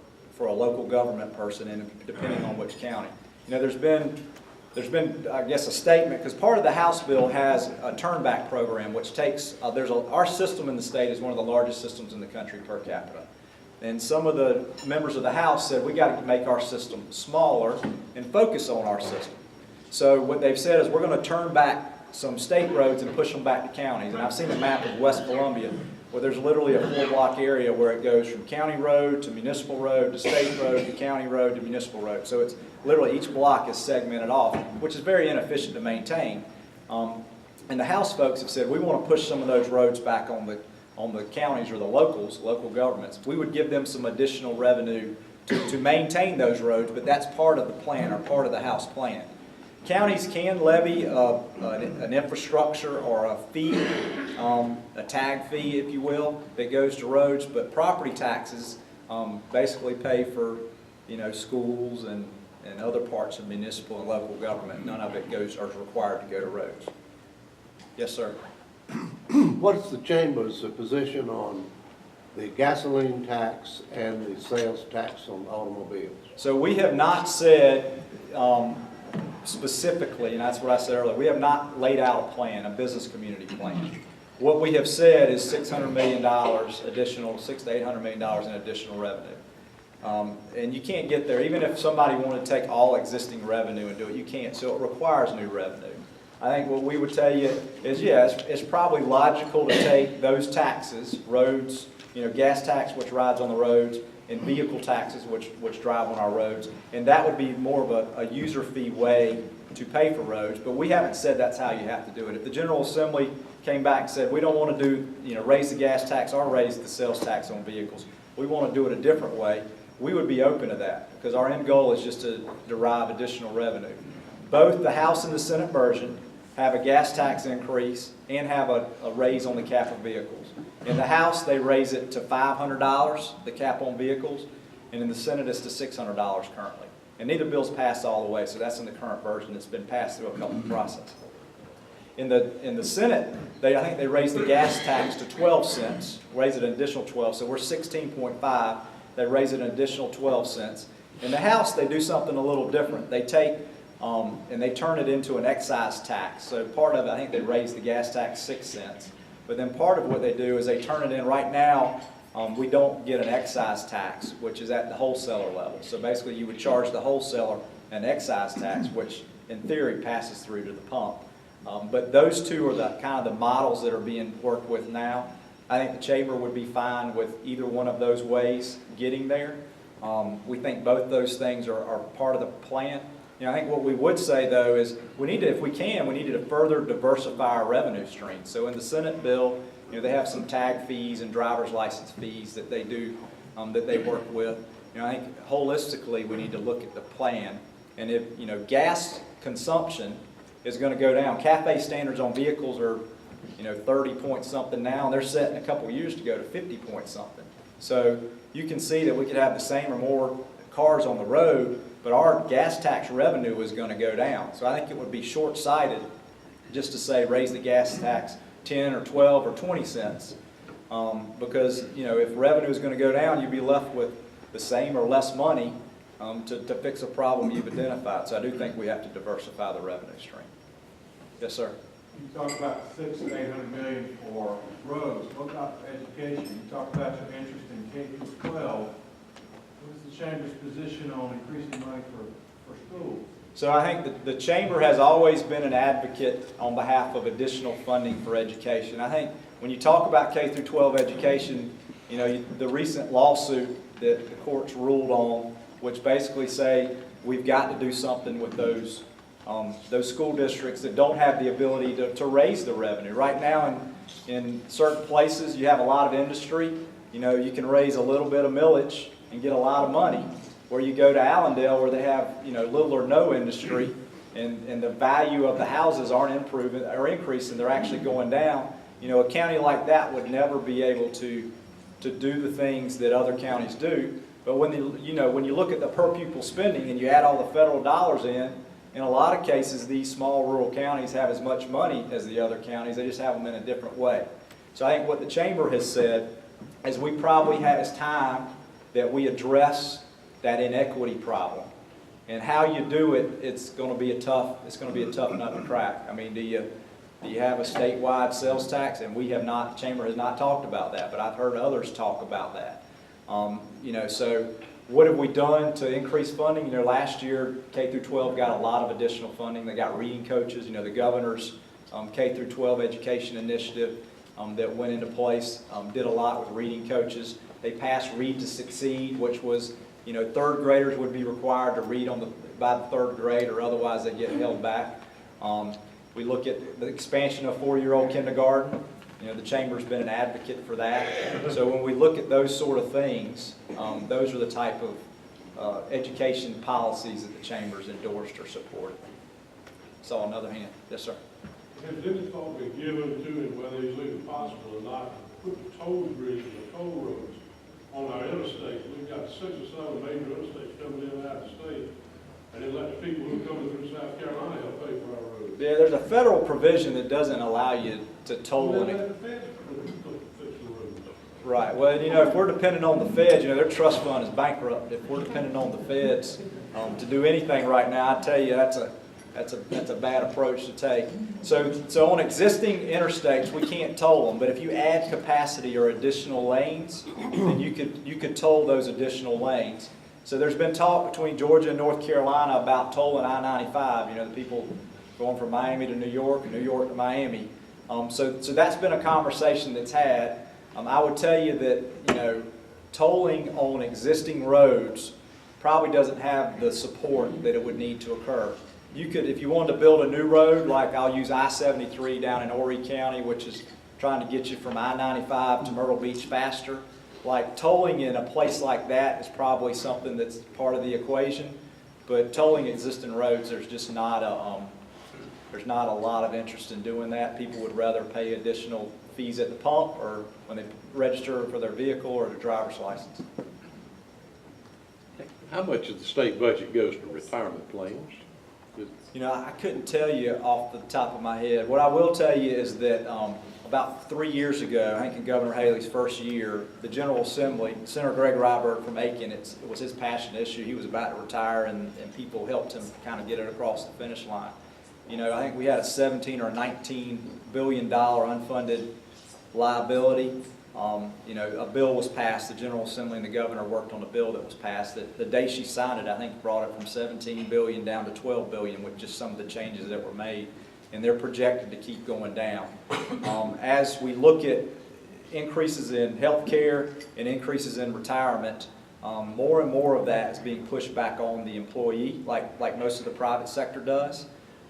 a local government person, and depending on which county. You know, there's been, I guess, a statement, because part of the House bill has a turnback program, which takes, our system in the state is one of the largest systems in the country per capita. And some of the members of the House said we got to make our system smaller and focus on our system. So what they've said is we're going to turn back some state roads and push them back to counties. And I've seen a map of West Columbia where there's literally a 4-block area where it goes from county road to municipal road to state road to county road to municipal road. So it's literally each block is segmented off, which is very inefficient to maintain. And the House folks have said we want to push some of those roads back on the counties or the local governments. We would give them some additional revenue to maintain those roads, but that's part of the plan or part of the House plan. Counties can levy an infrastructure or a fee, a tag fee, if you will, that goes to roads, but property taxes basically pay for, you know, schools and other parts of municipal and local government. None of it goes or is required to go to roads. Yes, sir. What's the Chamber's position on the gasoline tax and the sales tax on automobiles? So we have not said specifically, and that's what I said earlier, we have not laid out a plan, a business community plan. What we have said is $600 million additional, $600 to $800 million in additional revenue. And you can't get there, even if somebody wanted to take all existing revenue and do it, you can't, so it requires new revenue. I think what we would tell you is, yes, it's probably logical to take those taxes, roads, you know, gas tax, which rides on the roads, and vehicle taxes, which drive on our roads, and that would be more of a user fee way to pay for roads, but we haven't said that's how you have to do it. If the General Assembly came back and said, we don't want to do, you know, raise the gas tax or raise the sales tax on vehicles, we want to do it a different way, we would be open to that, because our end goal is just to derive additional revenue. Both the House and the Senate version have a gas tax increase and have a raise on the cap of vehicles. In the House, they raise it to $500, the cap on vehicles, and in the Senate, it's to $600 currently. And neither bill's passed all the way, so that's in the current version. It's been passed through a couple of processes. In the Senate, I think they raised the gas tax to 12 cents, raise it an additional 12, so we're 16.5. They raise it an additional 12 cents. In the House, they do something a little different. They take and they turn it into an excise tax. So part of it, I think they raise the gas tax 6 cents. But then part of what they do is they turn it in. Right now, we don't get an excise tax, which is at the wholesaler level. So basically, you would charge the wholesaler an excise tax, which in theory passes through to the pump. But those two are the kind of the models that are being worked with now. I think the Chamber would be fine with either one of those ways getting there. We think both those things are part of the plan. You know, I think what we would say though is we need to, if we can, we need to further diversify our revenue streams. So in the Senate bill, you know, they have some tag fees and driver's license fees that they do, that they work with. You know, I think holistically we need to look at the plan. And if, you know, gas consumption is going to go down. CAFE standards on vehicles are, you know, 30 point something now, and they're set in a couple of years to go to 50 point something. So you can see that we could have the same or more cars on the road, but our gas tax revenue is going to go down. So I think it would be short-sighted just to say raise the gas tax 10 or 12 or 20 cents. Because, you know, if revenue is going to go down, you'd be left with the same or less money to fix a problem you've identified. So I do think we have to diversify the revenue stream. Yes, sir. You talk about 600 and 800 million for roads. What about education? You talk about your interest in K through 12. What is the Chamber's position on increasing money for schools? So I think the Chamber has always been an advocate on behalf of additional funding for education. I think when you talk about K through 12 education, you know, the recent lawsuit that the courts ruled on, which basically say we've got to do something with those school districts that don't have the ability to raise the revenue. Right now in certain places you have a lot of industry. You know, you can raise a little bit of millage and get a lot of money. Where you go to Allendale where they have, you know, little or no industry and the value of the houses aren't improving or increasing, they're actually going down. You know, a county like that would never be able to do the things that other counties do. But when when you look at the per pupil spending and you add all the federal dollars in a lot of cases these small rural counties have as much money as the other counties, they just have them in a different way. So I think what the Chamber has said is we probably have it's time that we address that inequity problem. And how you do it, it's going to be a tough nut to crack. I mean, do you have a statewide sales tax? And we have not, the Chamber has not talked about that, but I've heard others talk about that. You know, so what have we done to increase funding? You know, last year K through 12 got a lot of additional funding. They got reading coaches. You know, the governor's K through 12 education initiative that went into place did a lot with reading coaches. They passed Read to Succeed, which was, you know, third graders would be required to read by the third grade, or otherwise they get held back. We look at the expansion of 4-year-old kindergarten. You know, the Chamber's been an advocate for that. So when we look at those sort of things, those are the type of education policies that the Chamber's endorsed or supported. Saw another hand. Yes, sir. Has any thought been given to it whether it's legally possible or not to put the toll bridges or toll roads on our interstates? We've got 6 or 7 major interstates coming in and out of the state, and then let the people who are coming through South Carolina help pay for our roads. Yeah, there's a federal provision that doesn't allow you to toll any. Right. Well, you know, if we're dependent on the feds, you know, their trust fund is bankrupt. If we're dependent on the feds to do anything right now, I tell you, that's a bad approach to take. So on existing interstates, we can't toll them. But if you add capacity or additional lanes, then you could toll those additional lanes. So there's been talk between Georgia and North Carolina about tolling I-95. You know, the people going from Miami to New York and New York to Miami. So that's been a conversation that's had. I would tell you that, you know, tolling on existing roads probably doesn't have the support that it would need to occur. You could, if you wanted to build a new road, like I'll use I-73 down in Horry County, which is trying to get you from I-95 to Myrtle Beach faster. Like tolling in a place like that is probably something that's part of the equation. But tolling existing roads, there's just not a lot of interest in doing that. People would rather pay additional fees at the pump or when they register for their vehicle or their driver's license. How much of the state budget goes to retirement plans? You know, I couldn't tell you off the top of my head. What I will tell you is that about 3 years ago, I think in Governor Haley's first year, the General Assembly, Senator Greg Ryberg from Aiken, it was his passion issue. He was about to retire, and people helped him kind of get it across the finish line. You know, I think we had a $17 or $19 billion unfunded liability. You know, a bill was passed. The General Assembly and the governor worked on a bill that was passed. The day she signed it, I think brought it from $17 billion down to $12 billion with just some of the changes that were made. And they're projected to keep going down. As we look at increases in health care and increases in retirement, More and more of that is being pushed back on the employee, like most of the private sector does.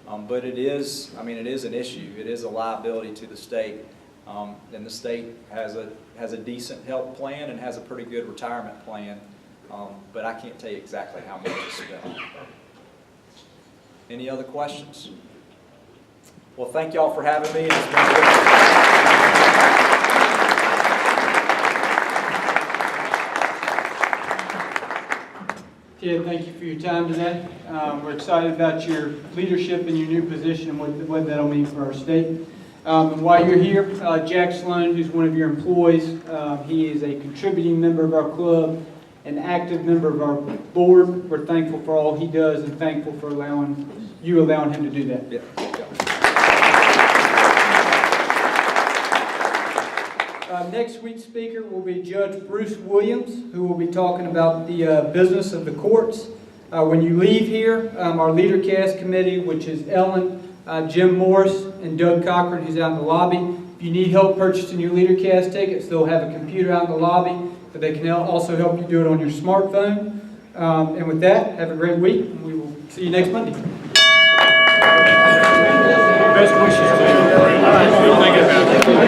But it is an issue. It is a liability to the state. And the state has a decent health plan and has a pretty good retirement plan. But I can't tell you exactly how much is spent. Any other questions? Well, thank y'all for having me. It's been Ted, thank you for your time today. We're excited about your leadership in your new position and what that'll mean for our state. And while you're here, Jack Sloan, who's one of your employees, he is a contributing member of our club, an active member of our board. We're thankful for all he does and thankful for allowing him to do that. Yeah. Next week's speaker will be Judge Bruce Williams, who will be talking about the business of the courts. When you leave here, our LeaderCast committee, which is Ellen, Jim Morris, and Doug Cochran, who's out in the lobby. If you need help purchasing your LeaderCast tickets, they'll have a computer out in the lobby, but they can also help you do it on your smartphone. And with that, have a great week, and we will see you next Monday. Best wishes to you.